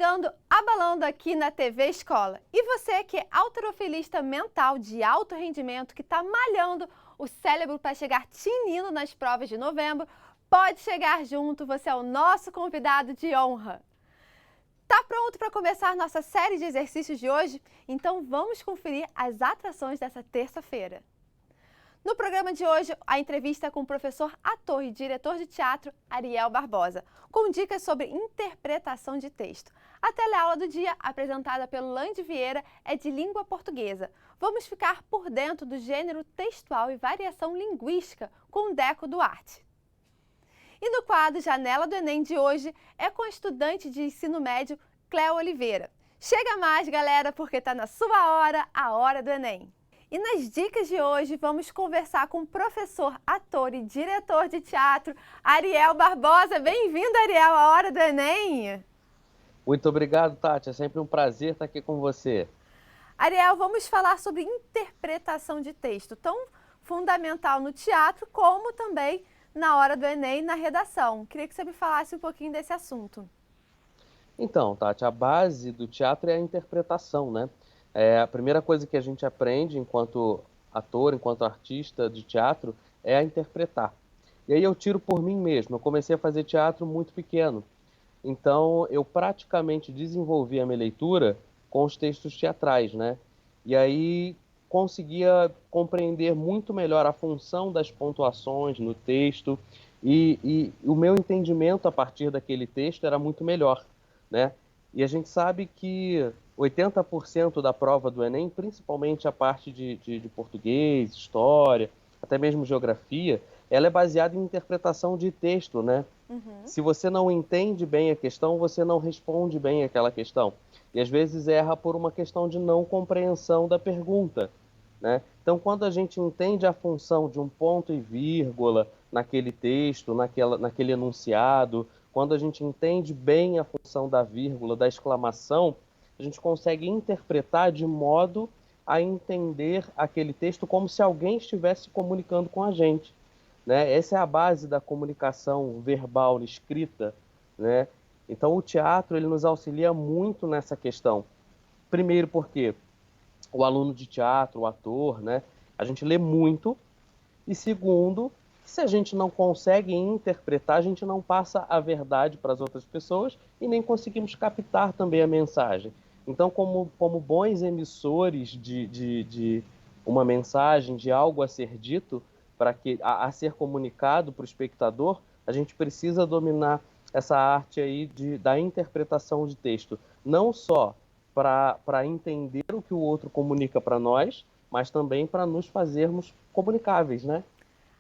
chegando abalando aqui na TV Escola. E você que é halterofilista mental de alto rendimento, que está malhando o cérebro para chegar tinindo nas provas de novembro, pode chegar junto, você é o nosso convidado de honra. Tá pronto para começar nossa série de exercícios de hoje? Então vamos conferir as atrações dessa terça-feira. No programa de hoje, a entrevista com o professor, ator e diretor de teatro Ariel Barbosa, com dicas sobre interpretação de texto. A teleaula do dia, apresentada pelo Lande Vieira, é de língua portuguesa. Vamos ficar por dentro do gênero textual e variação linguística com Deco Duarte. E no quadro Janela do Enem de hoje, é com a estudante de ensino médio Cléo Oliveira. Chega mais, galera, porque está na sua hora, a hora do Enem. E nas dicas de hoje, vamos conversar com o professor, ator e diretor de teatro, Ariel Barbosa. Bem-vindo, Ariel, à Hora do Enem. Muito obrigado, Tati. É sempre um prazer estar aqui com você. Ariel, vamos falar sobre interpretação de texto, tão fundamental no teatro como também na hora do Enem, na redação. Queria que você me falasse um pouquinho desse assunto. Então, Tati, a base do teatro é a interpretação, né? A primeira coisa que a gente aprende enquanto ator, enquanto artista de teatro, é a interpretar. E aí eu tiro por mim mesmo. Eu comecei a fazer teatro muito pequeno. Então, eu praticamente desenvolvi a minha leitura com os textos teatrais, né? E aí conseguia compreender muito melhor a função das pontuações no texto e o meu entendimento a partir daquele texto era muito melhor, né? E a gente sabe que 80% da prova do Enem, principalmente a parte de português, história, até mesmo geografia, ela é baseada em interpretação de texto, né? Se você não entende bem a questão, você não responde bem aquela questão. E às vezes erra por uma questão de não compreensão da pergunta, né? Então, quando a gente entende a função de um ponto e vírgula naquele texto, naquele enunciado, quando a gente entende bem a função da vírgula, da exclamação, a gente consegue interpretar de modo a entender aquele texto como se alguém estivesse comunicando com a gente, né? Essa é a base da comunicação verbal, escrita, né? Então o teatro ele nos auxilia muito nessa questão. Primeiro porque o aluno de teatro, o ator, né? A gente lê muito. E segundo, se a gente não consegue interpretar, a gente não passa a verdade para as outras pessoas e nem conseguimos captar também a mensagem. Então, como bons emissores de uma mensagem, de algo a ser dito, a ser comunicado para o espectador, a gente precisa dominar essa arte aí da interpretação de texto. Não só para entender o que o outro comunica para nós, mas também para nos fazermos comunicáveis, né?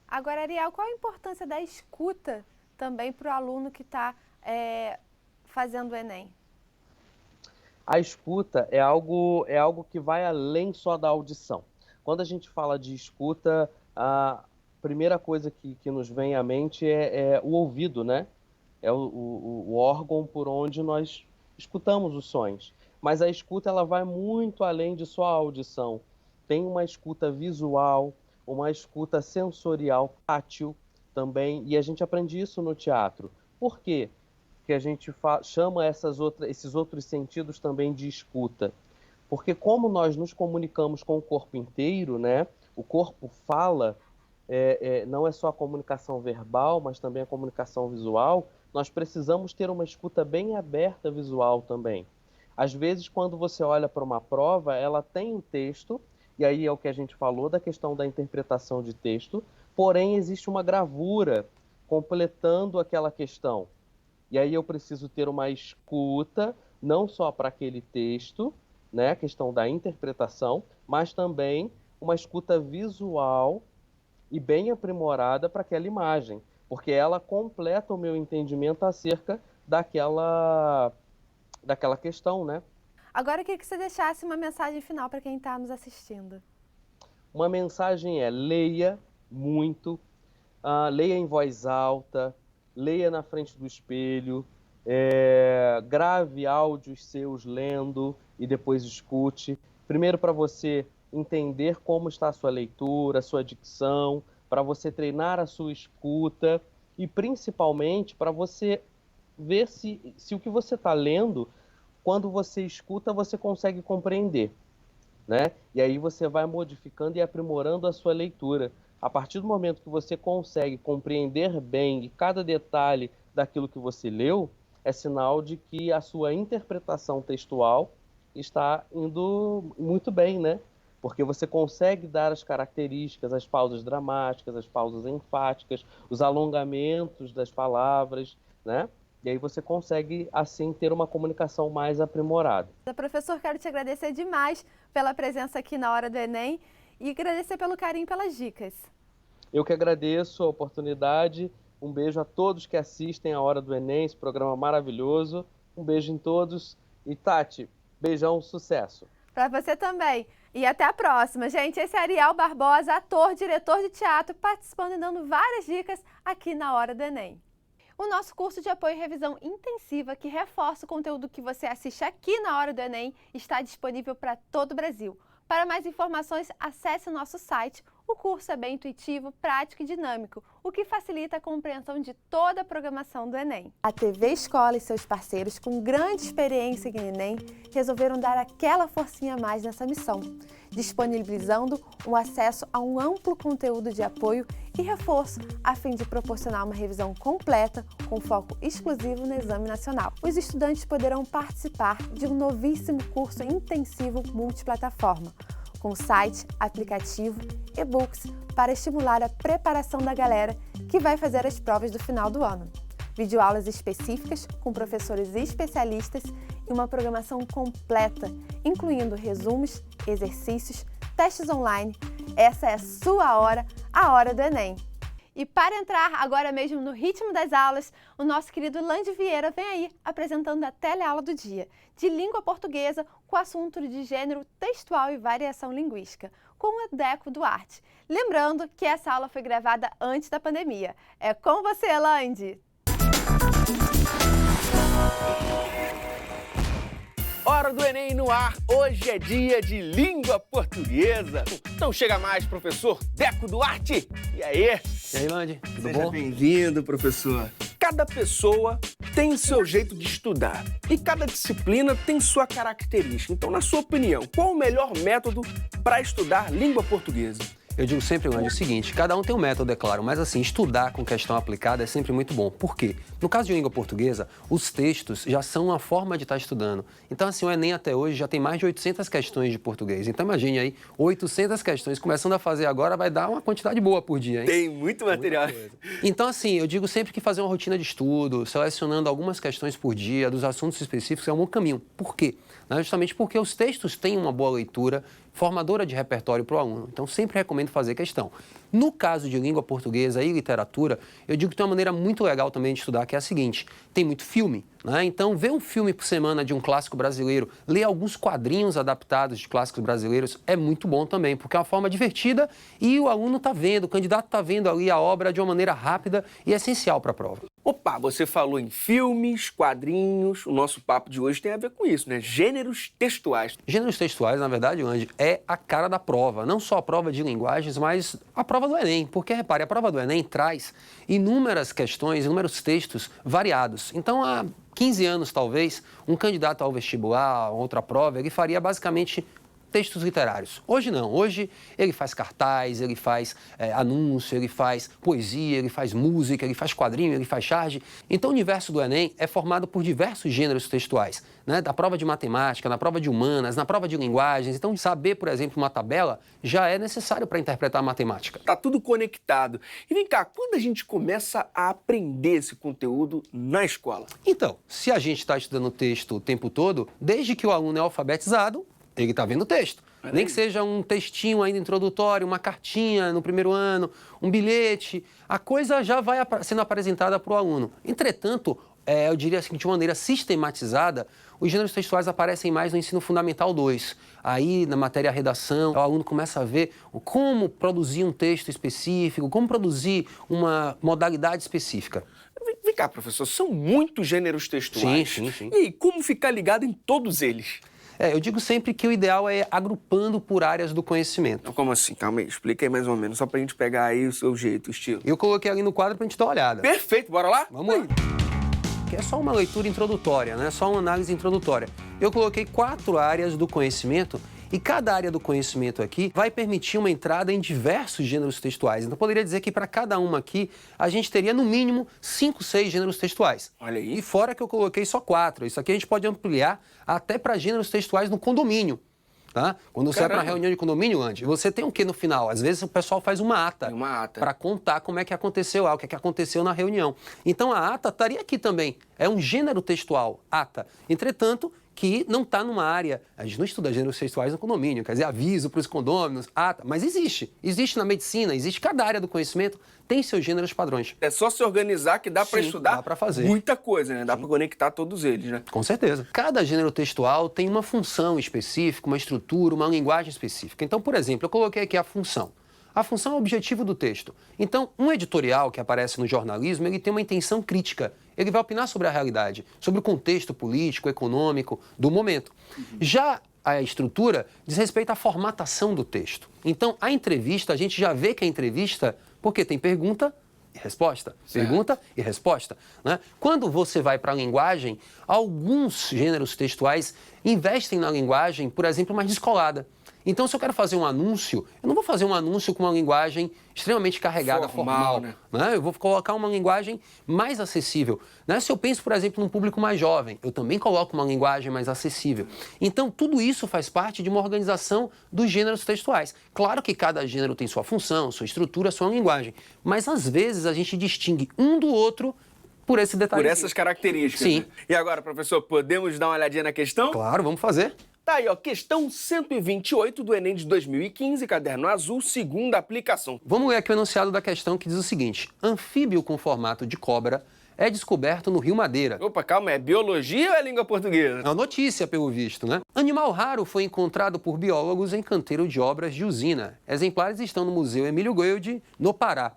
Agora, Ariel, qual a importância da escuta também para o aluno que está fazendo o Enem? A escuta é algo que vai além só da audição. Quando a gente fala de escuta, a primeira coisa que nos vem à mente é o ouvido, né? É o órgão por onde nós escutamos os sons. Mas a escuta ela vai muito além de só a audição. Tem uma escuta visual, uma escuta sensorial, tátil também, e a gente aprende isso no teatro. Por quê que a gente chama esses outros sentidos também de escuta? Porque como nós nos comunicamos com o corpo inteiro, né? O corpo fala, não é só a comunicação verbal, mas também a comunicação visual, nós precisamos ter uma escuta bem aberta visual também. Às vezes, quando você olha para uma prova, ela tem o texto, e aí é o que a gente falou da questão da interpretação de texto, porém existe uma gravura completando aquela questão. E aí eu preciso ter uma escuta, não só para aquele texto, né, a questão da interpretação, mas também uma escuta visual e bem aprimorada para aquela imagem, porque ela completa o meu entendimento acerca daquela questão, né? Agora eu queria que você deixasse uma mensagem final para quem está nos assistindo. Uma mensagem é: leia muito, leia em voz alta, leia na frente do espelho, grave áudios seus lendo e depois escute. Primeiro para você entender como está a sua leitura, a sua dicção, para você treinar a sua escuta e principalmente para você ver se o que você está lendo quando você escuta, você consegue compreender, né? E aí você vai modificando e aprimorando a sua leitura. A partir do momento que você consegue compreender bem cada detalhe daquilo que você leu, é sinal de que a sua interpretação textual está indo muito bem, né? Porque você consegue dar as características, as pausas dramáticas, as pausas enfáticas, os alongamentos das palavras, né? E aí você consegue, assim, ter uma comunicação mais aprimorada. Professor, quero te agradecer demais pela presença aqui na Hora do Enem e agradecer pelo carinho e pelas dicas. Eu que agradeço a oportunidade. Um beijo a todos que assistem a Hora do Enem, esse programa maravilhoso. Um beijo em todos. E Tati, beijão, sucesso. Para você também. E até a próxima. Gente, esse é Ariel Barbosa, ator, diretor de teatro, participando e dando várias dicas aqui na Hora do Enem. O nosso curso de apoio e revisão intensiva, que reforça o conteúdo que você assiste aqui na Hora do Enem, está disponível para todo o Brasil. Para mais informações, acesse o nosso site. O curso é bem intuitivo, prático e dinâmico, o que facilita a compreensão de toda a programação do Enem. A TV Escola e seus parceiros, com grande experiência em Enem, resolveram dar aquela forcinha a mais nessa missão, disponibilizando o acesso a um amplo conteúdo de apoio e reforço, a fim de proporcionar uma revisão completa com foco exclusivo no Exame Nacional. Os estudantes poderão participar de um novíssimo curso intensivo multiplataforma, com site, aplicativo, e-books para estimular a preparação da galera que vai fazer as provas do final do ano. Videoaulas específicas com professores especialistas e uma programação completa, incluindo resumos, exercícios, testes online. Essa é a sua hora, a Hora do Enem. E para entrar agora mesmo no ritmo das aulas, o nosso querido Lande Vieira vem aí apresentando a teleaula do dia, de língua portuguesa com assunto de gênero textual e variação linguística, com o Deco Duarte. Lembrando que essa aula foi gravada antes da pandemia. É com você, Lande! Hora do Enem no ar, hoje é dia de língua portuguesa. Então chega mais, professor Deco Duarte. E aí? E aí, Lande, tudo Seja bom? bem-vindo, professor. Cada pessoa tem o seu jeito de estudar e cada disciplina tem sua característica. Então, na sua opinião, qual o melhor método para estudar língua portuguesa? Eu digo sempre, Lande, o seguinte, cada um tem um método, é claro, mas assim, estudar com questão aplicada é sempre muito bom. Por quê? No caso de língua portuguesa, os textos já são uma forma de estar estudando. Então, assim, o Enem até hoje já tem mais de 800 questões de português. Então, imagine aí, 800 questões, começando a fazer agora, vai dar uma quantidade boa por dia, hein? Tem muito material. Então, assim, eu digo sempre que fazer uma rotina de estudo, selecionando algumas questões por dia, dos assuntos específicos, é um bom caminho. Por quê? Justamente porque os textos têm uma boa leitura, formadora de repertório para o aluno. Então, sempre recomendo fazer questão. No caso de língua portuguesa e literatura, eu digo que tem uma maneira muito legal também de estudar, que é a seguinte, tem muito filme, né? Então, ver um filme por semana de um clássico brasileiro, ler alguns quadrinhos adaptados de clássicos brasileiros é muito bom também, porque é uma forma divertida e o aluno está vendo, o candidato está vendo ali a obra de uma maneira rápida e essencial para a prova. Opa, você falou em filmes, quadrinhos, o nosso papo de hoje tem a ver com isso, né? Gêneros textuais. Gêneros textuais, na verdade, Andy, é a cara da prova. Não só a prova de linguagens, mas a prova do Enem. Porque, repare, a prova do Enem traz inúmeras questões, inúmeros textos variados. Então, há 15 anos, talvez, um candidato ao vestibular, a outra prova, ele faria basicamente textos literários. Hoje não. Hoje ele faz cartaz, ele faz anúncio, ele faz poesia, ele faz música, ele faz quadrinho, ele faz charge. Então o universo do Enem é formado por diversos gêneros textuais, né? Da prova de matemática, na prova de humanas, na prova de linguagens. Então saber, por exemplo, uma tabela já é necessário para interpretar a matemática. Tá tudo conectado. E vem cá, quando a gente começa a aprender esse conteúdo na escola? Então, se a gente está estudando o texto o tempo todo, desde que o aluno é alfabetizado, ele está vendo o texto. Nem que seja um textinho ainda introdutório, uma cartinha no primeiro ano, um bilhete, a coisa já vai sendo apresentada para o aluno. Entretanto, eu diria assim, de uma maneira sistematizada, os gêneros textuais aparecem mais no ensino fundamental 2. Aí, na matéria redação, o aluno começa a ver como produzir um texto específico, como produzir uma modalidade específica. Vem cá, professor, são muitos gêneros textuais. Sim. E aí, como ficar ligado em todos eles? Eu digo sempre que o ideal é agrupando por áreas do conhecimento. Como assim? Calma aí, explica aí mais ou menos, só pra gente pegar aí o seu jeito, o estilo. Eu coloquei ali no quadro pra gente dar uma olhada. Perfeito, bora lá? Vamos lá. que é só uma leitura introdutória, né? Só uma análise introdutória. Eu coloquei 4 áreas do conhecimento e cada área do conhecimento aqui vai permitir uma entrada em diversos gêneros textuais. Então, eu poderia dizer que para cada uma aqui, a gente teria no mínimo 5, 6 gêneros textuais. Olha aí. E fora que eu coloquei só 4. Isso aqui a gente pode ampliar até para gêneros textuais no condomínio. Tá? Quando você vai para uma reunião de condomínio, Andy, você tem o que no final? Às vezes o pessoal faz uma ata para contar como é que aconteceu lá, o que é que aconteceu na reunião. Então a ata estaria aqui também. É um gênero textual, ata. Entretanto, que não está numa área, a gente não estuda gêneros textuais no condomínio, quer dizer, aviso para os condôminos, ata, mas existe. Existe na medicina, existe cada área do conhecimento, tem seus gêneros padrões. É só se organizar que dá para estudar dá pra fazer. muita coisa, né? Dá para conectar todos eles, né? Com certeza. Cada gênero textual tem uma função específica, uma estrutura, uma linguagem específica. Então, por exemplo, eu coloquei aqui a função. A função é o objetivo do texto. Então, um editorial que aparece no jornalismo, ele tem uma intenção crítica. Ele vai opinar sobre a realidade, sobre o contexto político, econômico do momento. Já a estrutura diz respeito à formatação do texto. Então, a entrevista, a gente já vê que a entrevista, porque tem pergunta e resposta, pergunta e resposta, né? Quando você vai para a linguagem, alguns gêneros textuais investem na linguagem, por exemplo, mais descolada. Então, se eu quero fazer um anúncio, eu não vou fazer um anúncio com uma linguagem extremamente carregada, formal, né? Eu vou colocar uma linguagem mais acessível. Né? Se eu penso, por exemplo, num público mais jovem, eu também coloco uma linguagem mais acessível. Então, tudo isso faz parte de uma organização dos gêneros textuais. Claro que cada gênero tem sua função, sua estrutura, sua linguagem, mas às vezes a gente distingue um do outro por esse detalhe. Por essas características. Sim. Né? E agora, professor, podemos dar uma olhadinha na questão? Claro, vamos fazer. Tá aí, ó, questão 128 do Enem de 2015, caderno azul, segunda aplicação. Vamos ler aqui o enunciado da questão que diz o seguinte: anfíbio com formato de cobra é descoberto no Rio Madeira. Opa, calma, é biologia ou é língua portuguesa? É uma notícia, pelo visto, né? Animal raro foi encontrado por biólogos em canteiro de obras de usina. Exemplares estão no Museu Emílio Goeldi, no Pará.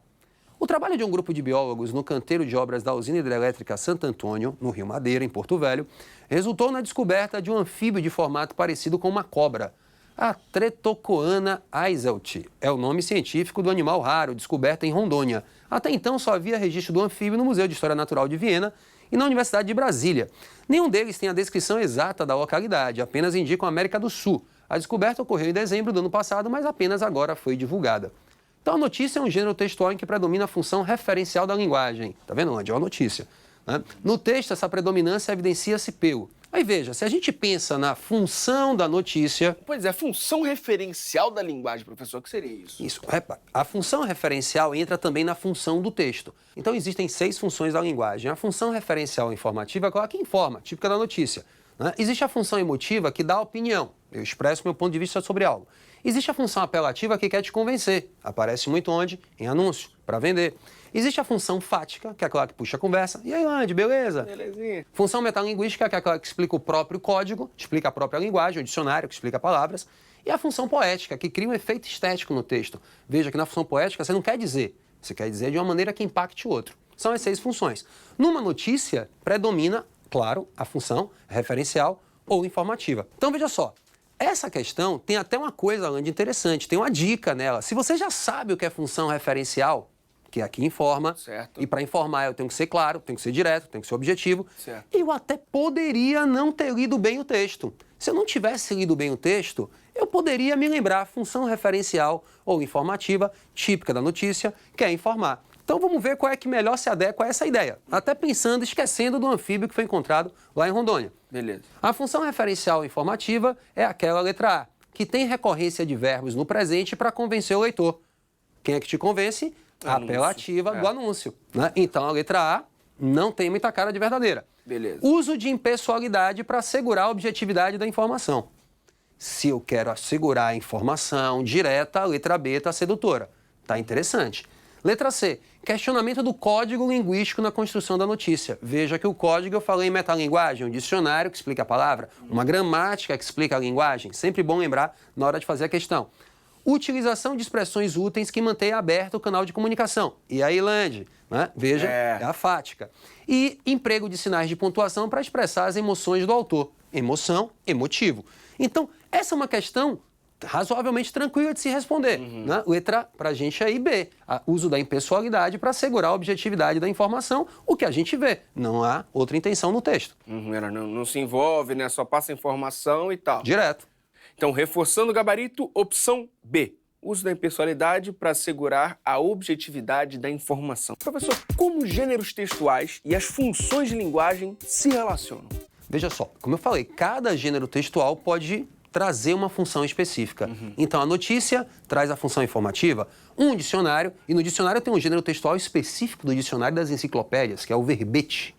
O trabalho de um grupo de biólogos no canteiro de obras da usina hidrelétrica Santo Antônio, no Rio Madeira, em Porto Velho, resultou na descoberta de um anfíbio de formato parecido com uma cobra. A Tretocoana aiselt é o nome científico do animal raro, descoberto em Rondônia. Até então só havia registro do anfíbio no Museu de História Natural de Viena e na Universidade de Brasília. Nenhum deles tem a descrição exata da localidade, apenas indicam América do Sul. A descoberta ocorreu em dezembro do ano passado, mas apenas agora foi divulgada. Então, a notícia é um gênero textual em que predomina a função referencial da linguagem. Tá vendo onde? É uma notícia. Né? No texto, essa predominância evidencia-se pelo. Aí veja, se a gente pensa na função da notícia... Pois é, função referencial da linguagem, professor, o que seria isso? Isso, repare. A função referencial entra também na função do texto. Então, existem 6 funções da linguagem. A função referencial informativa é aquela que informa, típica da notícia. Né? Existe a função emotiva que dá opinião. Eu expresso meu ponto de vista sobre algo. Existe a função apelativa que quer te convencer. Aparece muito onde? Em anúncio, para vender. Existe a função fática, que é aquela que puxa a conversa. E aí, Andy, beleza? Belezinha. Função metalinguística, que é aquela que explica o próprio código, explica a própria linguagem, o dicionário, que explica palavras. E a função poética, que cria um efeito estético no texto. Veja que na função poética você não quer dizer, você quer dizer de uma maneira que impacte o outro. São as 6 funções. Numa notícia, predomina, claro, a função referencial ou informativa. Então, veja só. Essa questão tem até uma coisa, Andy, interessante, tem uma dica nela. Se você já sabe o que é função referencial, que aqui informa, certo. E para informar eu tenho que ser claro, tenho que ser direto, tenho que ser objetivo, certo. Eu até poderia não ter lido bem o texto. Se eu não tivesse lido bem o texto, eu poderia me lembrar a função referencial ou informativa, típica da notícia, que é informar. Então vamos ver qual é que melhor se adequa a essa ideia, até pensando, esquecendo do anfíbio que foi encontrado lá em Rondônia. Beleza. A função referencial informativa é aquela letra A, que tem recorrência de verbos no presente para convencer o leitor. Quem é que te convence? A apelativa do anúncio. Né? Então a letra A não tem muita cara de verdadeira. Beleza. Uso de impessoalidade para assegurar a objetividade da informação. Se eu quero assegurar a informação direta, a letra B está sedutora. Tá interessante. Letra C, questionamento do código linguístico na construção da notícia. Veja que o código eu falei em metalinguagem, um dicionário que explica a palavra, uma gramática que explica a linguagem. Sempre bom lembrar na hora de fazer a questão. Utilização de expressões úteis que mantenha aberto o canal de comunicação. E aí, Land, né? Veja, é a fática. E emprego de sinais de pontuação para expressar as emoções do autor. Emoção, emotivo. Então, essa é uma questão razoavelmente tranquila de se responder. Né? Letra, para a gente, é IB. Uso da impessoalidade para assegurar a objetividade da informação, o que a gente vê. Não há outra intenção no texto. Não se envolve, né? Só passa informação e tal. Direto. Então, reforçando o gabarito, opção B. Uso da impessoalidade para assegurar a objetividade da informação. Professor, como os gêneros textuais e as funções de linguagem se relacionam? Veja só, como eu falei, cada gênero textual pode trazer uma função específica. Então, a notícia traz a função informativa, um dicionário, e no dicionário tem um gênero textual específico do dicionário das enciclopédias, que é o verbete.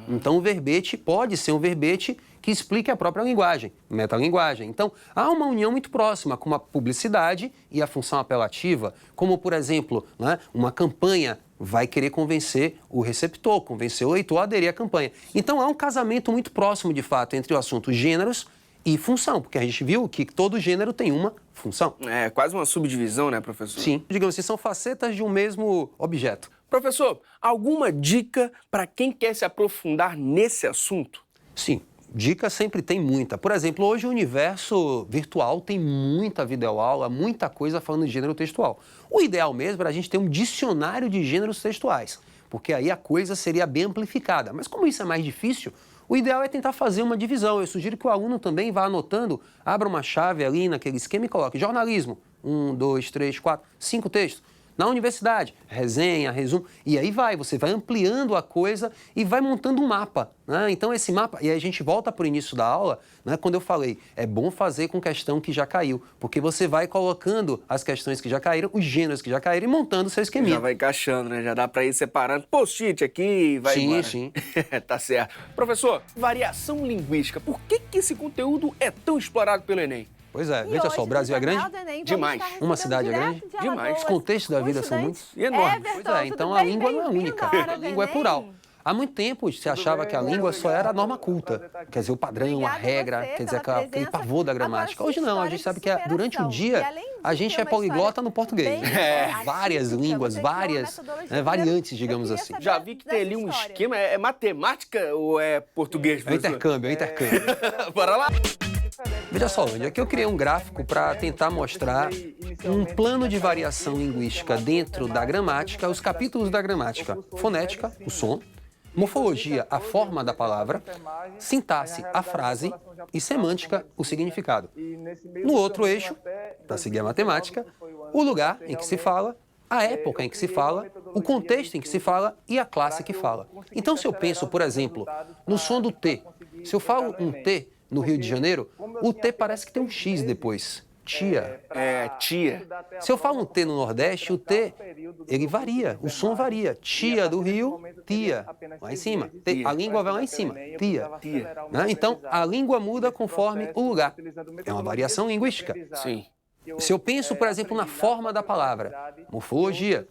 Então, o verbete pode ser um verbete que explique a própria linguagem, metalinguagem. Então, há uma união muito próxima com a publicidade e a função apelativa, como, por exemplo, né, uma campanha vai querer convencer o receptor, convencer o leitor a aderir à campanha. Então, há um casamento muito próximo, de fato, entre o assunto gêneros e função, porque a gente viu que todo gênero tem uma função. É quase uma subdivisão, né, professor? Sim, digamos assim, são facetas de um mesmo objeto. Professor, alguma dica para quem quer se aprofundar nesse assunto? Sim, dica sempre tem muita. Por exemplo, hoje o universo virtual tem muita videoaula, muita coisa falando de gênero textual. O ideal mesmo era a gente ter um dicionário de gêneros textuais, porque aí a coisa seria bem amplificada. Mas como isso é mais difícil, o ideal é tentar fazer uma divisão. Eu sugiro que o aluno também vá anotando, abra uma chave ali naquele esquema e coloque jornalismo, 1, 2, 3, 4, 5 textos. Na universidade, resenha, resumo, e aí você vai ampliando a coisa e vai montando um mapa, né? Então esse mapa, e aí a gente volta para o início da aula, né, quando eu falei, é bom fazer com questão que já caiu, porque você vai colocando as questões que já caíram, os gêneros que já caíram e montando o seu esqueminha. Já vai encaixando, né? Já dá para ir separando post-it aqui e vai embora. Sim. Tá certo. Professor, variação linguística, por que esse conteúdo é tão explorado pelo Enem? Pois é, E veja hoje, só, o Brasil é no grande? Jornal do Enem, vamos Demais. estar Uma recebendo cidade é direto grande? de Demais. Alagoas Os contextos da vida são estudantes. muitos? E enormes. Everton, Pois é, tudo então a bem? língua não é Bem-vindo única, à hora a do língua é Enem. plural. Há muito tempo se achava que a língua só era a norma culta, quer dizer, o padrão, a Obrigada regra, você quer dizer, pela aquele presença. pavor da Agora, gramática. sua Hoje não, a história gente de sabe que durante o superação. E dia além de a gente ter é uma poliglota história no português. bem Várias atípica, línguas, você criou uma várias metodologia. variantes, digamos Eu queria assim. saber Já vi que tem dessa ali um história. esquema, é matemática ou é português, É o professor? intercâmbio, é o intercâmbio. Bora lá? Veja só, Andy, aqui eu criei um gráfico para tentar mostrar um plano de variação linguística dentro da gramática, os capítulos da gramática: fonética, o som; morfologia, a forma da palavra; sintaxe, a frase; e semântica, o significado. No outro eixo, para seguir a matemática, o lugar em que se fala, a época em que se fala, o contexto em que se fala e a classe que fala. Então, se eu penso, por exemplo, no som do T, se eu falo um T no Rio de Janeiro, o T parece que tem um X depois. Tia. É, tia. Se eu falo um T no Nordeste, o T, ele varia, o som varia. Tia do Rio, tia, lá em cima. A língua vai lá em cima, tia. Né? Então, a língua muda conforme o lugar. É uma variação linguística. Sim. Se eu penso, por exemplo, na forma da palavra, morfologia,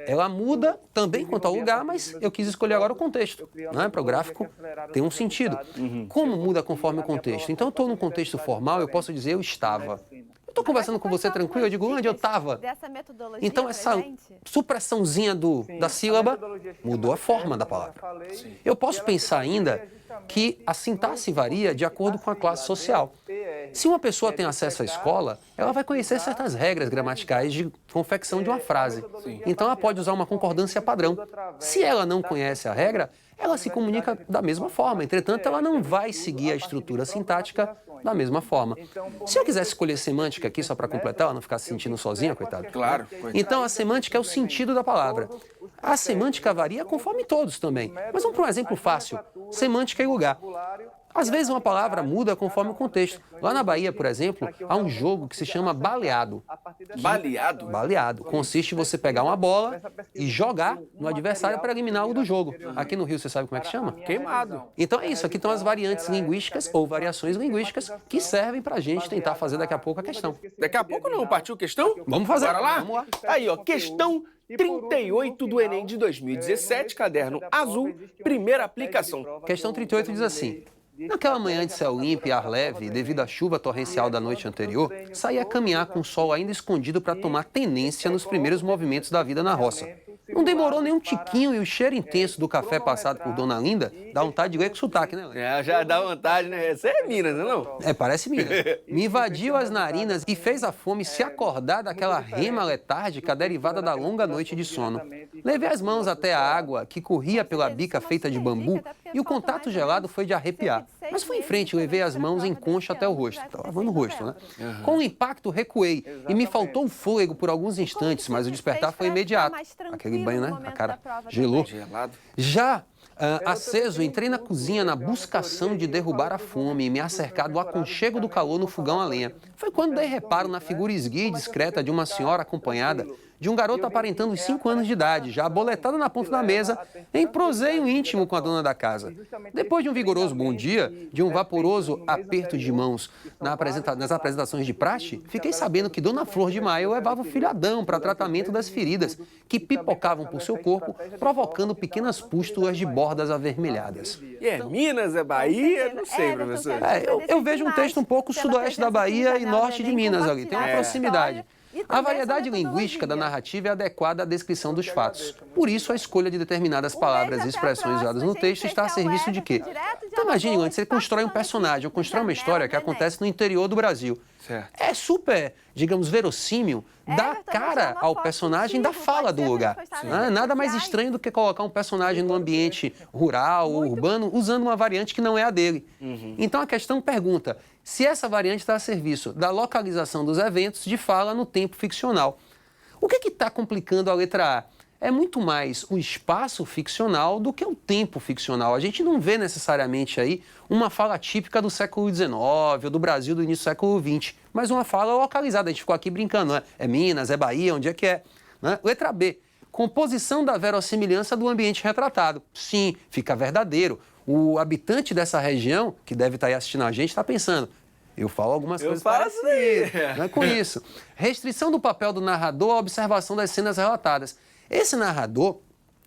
ela muda também quanto ao lugar, mas eu quis escolher agora o contexto, né, para o gráfico ter um sentido. Como muda conforme o contexto? Então, eu estou num contexto formal, eu posso dizer eu estava. Eu estou conversando com você tranquilo, eu digo onde eu estava. Então, essa supressãozinha da sílaba mudou a forma da palavra. Eu posso pensar ainda que a sintaxe varia de acordo com a classe social. Se uma pessoa tem acesso à escola, ela vai conhecer certas regras gramaticais de confecção de uma frase. Então, ela pode usar uma concordância padrão. Se ela não conhece a regra, ela se comunica da mesma forma. Entretanto, ela não vai seguir a estrutura sintática da mesma forma. Se eu quisesse escolher semântica aqui, só para completar, ela não ficar se sentindo sozinha, coitado. Claro. Então, a semântica é o sentido da palavra. A semântica varia conforme todos também. Mas vamos para um exemplo fácil. Semântica e lugar. Às vezes uma palavra muda conforme o contexto. Lá na Bahia, por exemplo, há um jogo que se chama baleado. Baleado? Baleado. Consiste em você pegar uma bola e jogar no adversário para eliminá-lo do jogo. Aqui no Rio, você sabe como é que chama? Queimado. Então é isso. Aqui estão as variantes linguísticas ou variações linguísticas que servem para a gente tentar fazer daqui a pouco a questão. Daqui a pouco não, partiu questão? Vamos fazer. Bora lá? Vamos lá. Aí, ó, questão 38 do Enem de 2017, caderno azul, primeira aplicação. Questão 38 diz assim: naquela manhã de céu limpo e ar leve, devido à chuva torrencial da noite anterior, saí a caminhar com o sol ainda escondido para tomar tenência nos primeiros movimentos da vida na roça. Não demorou nem um tiquinho e o cheiro intenso do café passado por Dona Linda dá vontade de ler com sotaque, né, Léo? Já dá vontade, né? Você é Minas, não? Parece Minas. Me invadiu as narinas e fez a fome se acordar daquela rema letárgica derivada da longa noite de sono. Levei as mãos até a água que corria pela bica feita de bambu e o contato gelado foi de arrepiar. Mas fui em frente e levei as mãos em concha até o rosto. Estava lavando o rosto, né? Com o impacto, recuei e me faltou o fôlego por alguns instantes, mas o despertar foi imediato. Aquele banho, né? A cara gelou. Já aceso, entrei na cozinha na buscação de derrubar a fome e me acercar do aconchego do calor no fogão a lenha. Foi quando dei reparo na figura esguia e discreta de uma senhora acompanhada de um garoto aparentando os 5 anos de idade, já aboletada na ponta da mesa, em proseio íntimo com a dona da casa. Depois de um vigoroso bom dia, de um vaporoso aperto de mãos nas apresentações de praxe, fiquei sabendo que Dona Flor de Maio levava o filho Adão para tratamento das feridas que pipocavam por seu corpo, provocando pequenas pústulas de bordas avermelhadas. E é Minas, é Bahia? Não sei, professor. Eu vejo um texto um pouco sudoeste da Bahia e norte de Minas ali, tem uma proximidade. A variedade linguística da narrativa é adequada à descrição dos fatos. Por isso, a escolha de determinadas palavras e expressões usadas no texto está a serviço de quê? Então, imagine, antes você constrói um personagem, ou constrói uma história que acontece no interior do Brasil. É super, digamos, verossímil, dá cara ao personagem da fala do lugar. Nada mais estranho do que colocar um personagem no ambiente rural ou urbano usando uma variante que não é a dele. Então, a questão pergunta se essa variante está a serviço da localização dos eventos de fala no tempo ficcional. O que está complicando a letra A? É muito mais o espaço ficcional do que o tempo ficcional. A gente não vê necessariamente aí uma fala típica do século XIX ou do Brasil do início do século XX, mas uma fala localizada. A gente ficou aqui brincando, né? É Minas, é Bahia, onde é que é? Né? Letra B. Composição da verossimilhança do ambiente retratado. Sim, fica verdadeiro. O habitante dessa região, que deve estar aí assistindo a gente, está pensando, eu falo algumas coisas parecidas. Não é com isso. Restrição do papel do narrador à observação das cenas relatadas. Esse narrador,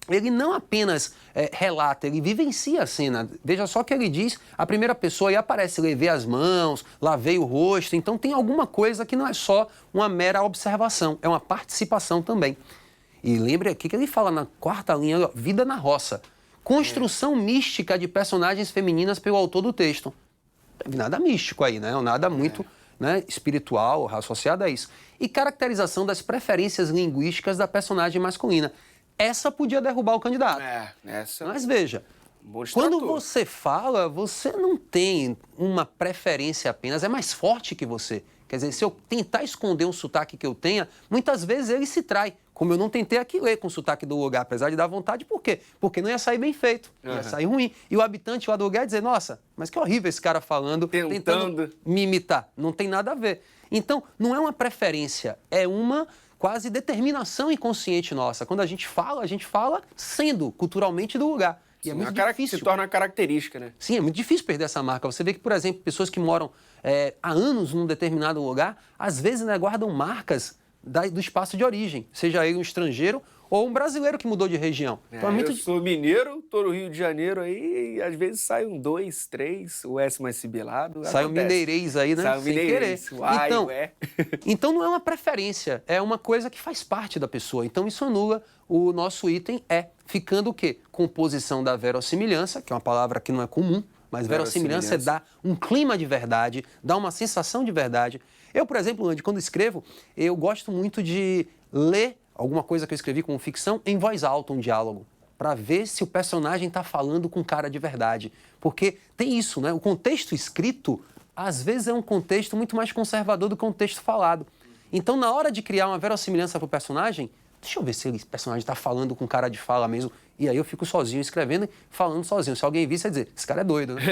ele não apenas relata, ele vivencia a cena. Veja só que ele diz, a primeira pessoa aí aparece, levei as mãos, lavei o rosto. Então tem alguma coisa que não é só uma mera observação, é uma participação também. E lembre aqui que ele fala na quarta linha, vida na roça. Construção mística de personagens femininas pelo autor do texto. Não teve nada místico aí, né? Nada muito espiritual, associado a isso. E caracterização das preferências linguísticas da personagem masculina. Essa podia derrubar o candidato. Mas veja, quando você fala, você não tem uma preferência apenas, é mais forte que você. Quer dizer, se eu tentar esconder um sotaque que eu tenha, muitas vezes ele se trai. Como eu não tentei aqui ler com o sotaque do lugar, apesar de dar vontade, por quê? Porque não ia sair bem feito, ia sair ruim. E o habitante lá do lugar ia dizer, nossa, mas que horrível esse cara falando, tentando me imitar. Não tem nada a ver. Então, não é uma preferência, é uma quase determinação inconsciente nossa. Quando a gente fala sendo culturalmente do lugar. E é muito difícil. Se torna uma característica, né? Sim, é muito difícil perder essa marca. Você vê que, por exemplo, pessoas que moram há anos num determinado lugar, às vezes guardam marcas do espaço de origem, seja ele um estrangeiro ou um brasileiro que mudou de região. Então, eu sou mineiro, tô no Rio de Janeiro aí, e às vezes sai um 2, 3, o S mais sibelado. Sai um mineirês aí, né? Sai um mineirês, então não é uma preferência, é uma coisa que faz parte da pessoa. Então isso anula o nosso item ficando o quê? Composição da verossimilhança, que é uma palavra que não é comum, mas verossimilhança dá um clima de verdade, dá uma sensação de verdade. Eu, por exemplo, Andy, quando escrevo, eu gosto muito de ler alguma coisa que eu escrevi como ficção em voz alta, um diálogo, para ver se o personagem está falando com cara de verdade. Porque tem isso, né? O contexto escrito, às vezes, é um contexto muito mais conservador do que um texto falado. Então, na hora de criar uma verossimilhança para o personagem, deixa eu ver se o personagem está falando com cara de fala mesmo. E aí eu fico sozinho escrevendo e falando sozinho. Se alguém visse, vai dizer, esse cara é doido, né?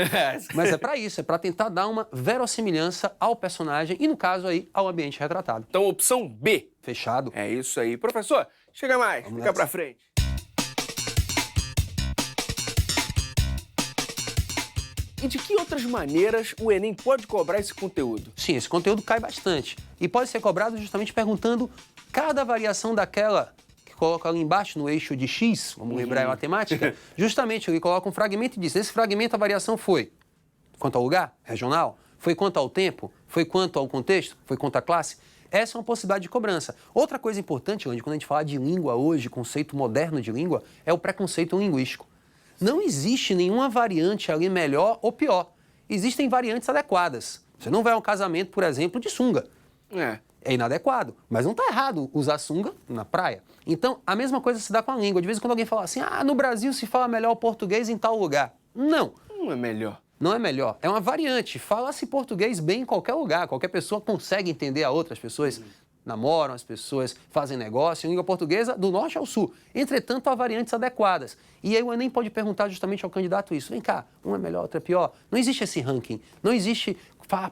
Mas é para isso, é para tentar dar uma verossimilhança ao personagem e, no caso aí, ao ambiente retratado. Então, opção B. Fechado. É isso aí. Professor, chega mais, fica para frente. E de que outras maneiras o Enem pode cobrar esse conteúdo? Sim, esse conteúdo cai bastante. E pode ser cobrado justamente perguntando cada variação daquela que coloca ali embaixo no eixo de X, vamos lembrar a matemática, justamente ele coloca um fragmento e diz, esse fragmento a variação foi quanto ao lugar, regional, foi quanto ao tempo, foi quanto ao contexto, foi quanto à classe. essa é uma possibilidade de cobrança. Outra coisa importante, Andy, quando a gente fala de língua hoje, conceito moderno de língua, é o preconceito linguístico. Não existe nenhuma variante ali melhor ou pior. Existem variantes adequadas. Você não vai a um casamento, por exemplo, de sunga. É inadequado, mas não está errado usar sunga na praia. Então, a mesma coisa se dá com a língua. De vez em quando alguém fala assim, no Brasil se fala melhor o português em tal lugar. Não. Não é melhor. Não é melhor, é uma variante. Fala-se português bem em qualquer lugar, qualquer pessoa consegue entender a outra, as pessoas namoram, as pessoas fazem negócio, em língua portuguesa do norte ao sul. Entretanto, há variantes adequadas. E aí o Enem pode perguntar justamente ao candidato isso. Vem cá, um é melhor, outro é pior. Não existe esse ranking, não existe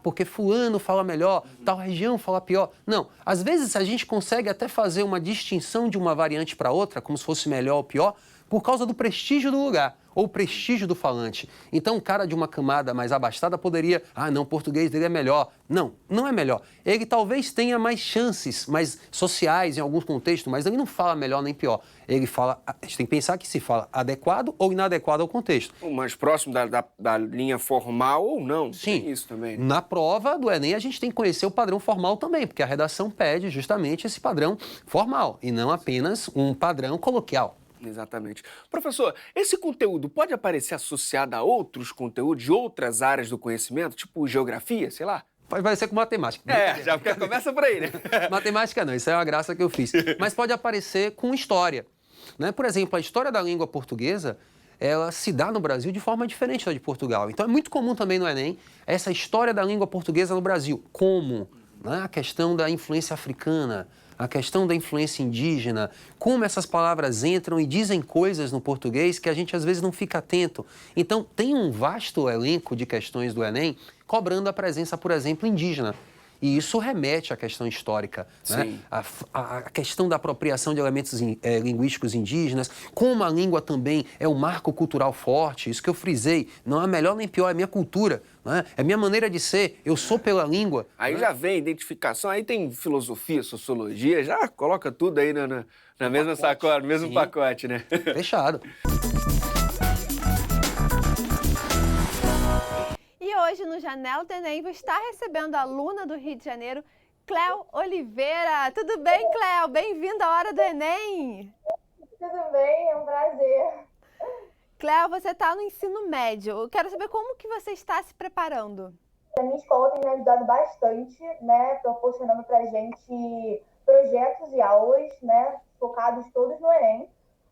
porque fulano fala melhor, tal região fala pior. Não, às vezes a gente consegue até fazer uma distinção de uma variante para outra, como se fosse melhor ou pior, por causa do prestígio do lugar, ou prestígio do falante. Então, um cara de uma camada mais abastada poderia, não, o português dele é melhor. Não, não é melhor. Ele talvez tenha mais chances, mais sociais em alguns contextos, mas ele não fala melhor nem pior. Ele fala, a gente tem que pensar que se fala adequado ou inadequado ao contexto. O mais próximo da linha formal ou não. Sim. Tem isso também. Na prova do Enem, a gente tem que conhecer o padrão formal também, porque a redação pede justamente esse padrão formal, e não apenas um padrão coloquial. Exatamente. Professor, esse conteúdo pode aparecer associado a outros conteúdos de outras áreas do conhecimento, tipo geografia, sei lá? Vai ser com matemática. Já começa por aí, né? Matemática não, isso é uma graça que eu fiz. Mas pode aparecer com história. Né? Por exemplo, a história da língua portuguesa, ela se dá no Brasil de forma diferente da de Portugal. Então é muito comum também no Enem essa história da língua portuguesa no Brasil. Como? Né? A questão da influência africana, a questão da influência indígena, como essas palavras entram e dizem coisas no português que a gente às vezes não fica atento. Então, tem um vasto elenco de questões do Enem cobrando a presença, por exemplo, indígena. E isso remete à questão histórica, né? A questão da apropriação de elementos linguísticos indígenas, como a língua também é um marco cultural forte, isso que eu frisei, não é melhor nem pior, é minha cultura, né? É minha maneira de ser, eu sou pela língua. Aí já vem identificação, aí tem filosofia, sociologia, já coloca tudo aí na mesma sacola, no mesmo pacote, né? Fechado. E hoje, no Janela do Enem, vou estar recebendo a aluna do Rio de Janeiro, Cléo Oliveira. Tudo bem, Cléo? Bem-vinda à Hora do Enem. Tudo bem, é um prazer. Cléo, você está no ensino médio. Eu quero saber como que você está se preparando. A minha escola tem me ajudado bastante, né, proporcionando pra gente projetos e aulas, né, focados todos no Enem.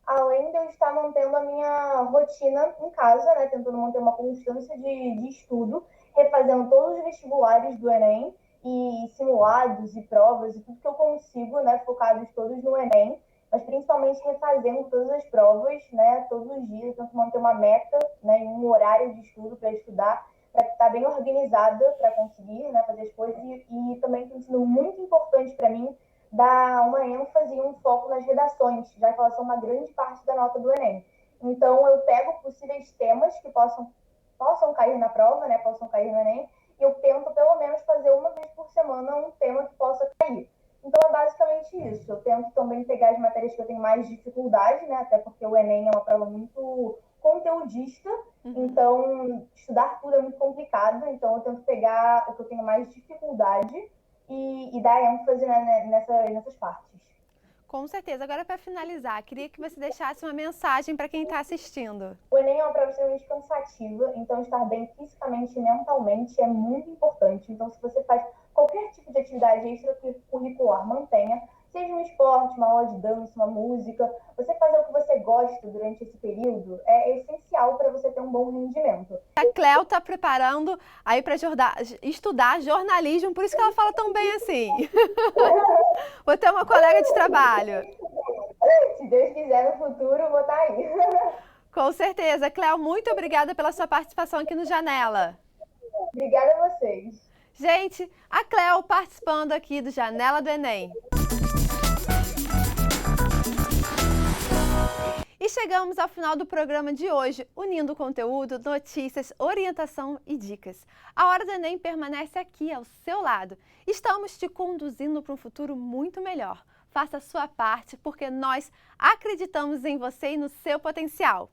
Além de eu estar mantendo a minha rotina em casa, né, tentando manter uma constância de estudo, refazendo todos os vestibulares do Enem e simulados e provas e tudo que eu consigo, né, focados todos no Enem, mas principalmente refazendo todas as provas, né, todos os dias, tento manter uma meta, né, um horário de estudo para estudar, para estar bem organizada para conseguir, né, fazer as coisas e também tem sido muito importante para mim dar uma ênfase e um foco nas redações, já que elas são uma grande parte da nota do Enem. Então, eu pego possíveis temas que possam cair na prova, né, possam cair no Enem, e eu tento, pelo menos, fazer uma vez por semana um tema que possa cair. Então, é basicamente isso. Eu tento também pegar as matérias que eu tenho mais dificuldade, né, até porque o Enem é uma prova muito conteudista, então estudar tudo é muito complicado, então eu tento pegar o que eu tenho mais dificuldade e dar ênfase, né, nessas partes. Com certeza. Agora, para finalizar, queria que você deixasse uma mensagem para quem está assistindo. O Enem é uma prova extremamente cansativa, então estar bem fisicamente e mentalmente é muito importante. Então, se você faz qualquer tipo de atividade extracurricular, mantenha, seja um esporte, uma aula de dança, uma música, você fazer o que você gosta durante esse período é essencial para você ter um bom rendimento. A Cléo está preparando aí para estudar jornalismo, por isso que ela fala tão bem assim. Vou ter uma colega de trabalho. Se Deus quiser, no futuro, vou estar aí. Com certeza. Cléo, muito obrigada pela sua participação aqui no Janela. Obrigada a vocês. Gente, a Cléo participando aqui do Janela do Enem. E chegamos ao final do programa de hoje, unindo conteúdo, notícias, orientação e dicas. A Hora do Enem permanece aqui ao seu lado. Estamos te conduzindo para um futuro muito melhor. Faça a sua parte, porque nós acreditamos em você e no seu potencial.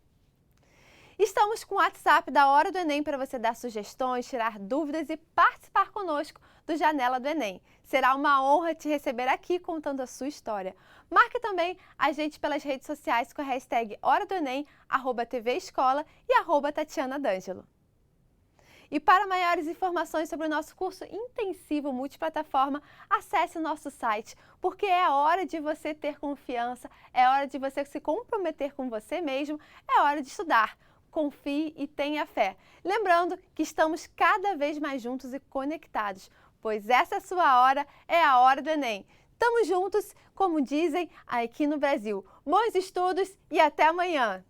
Estamos com o WhatsApp da Hora do Enem para você dar sugestões, tirar dúvidas e participar conosco do Janela do Enem. Será uma honra te receber aqui contando a sua história. Marque também a gente pelas redes sociais com a hashtag Hora do Enem, @TV Escola e @Tatiana D'Angelo. E para maiores informações sobre o nosso curso intensivo multiplataforma, acesse o nosso site, porque é hora de você ter confiança, é hora de você se comprometer com você mesmo, é hora de estudar. Confie e tenha fé. Lembrando que estamos cada vez mais juntos e conectados, pois essa sua hora é a hora do Enem. Tamo juntos, como dizem aqui no Brasil. Bons estudos e até amanhã!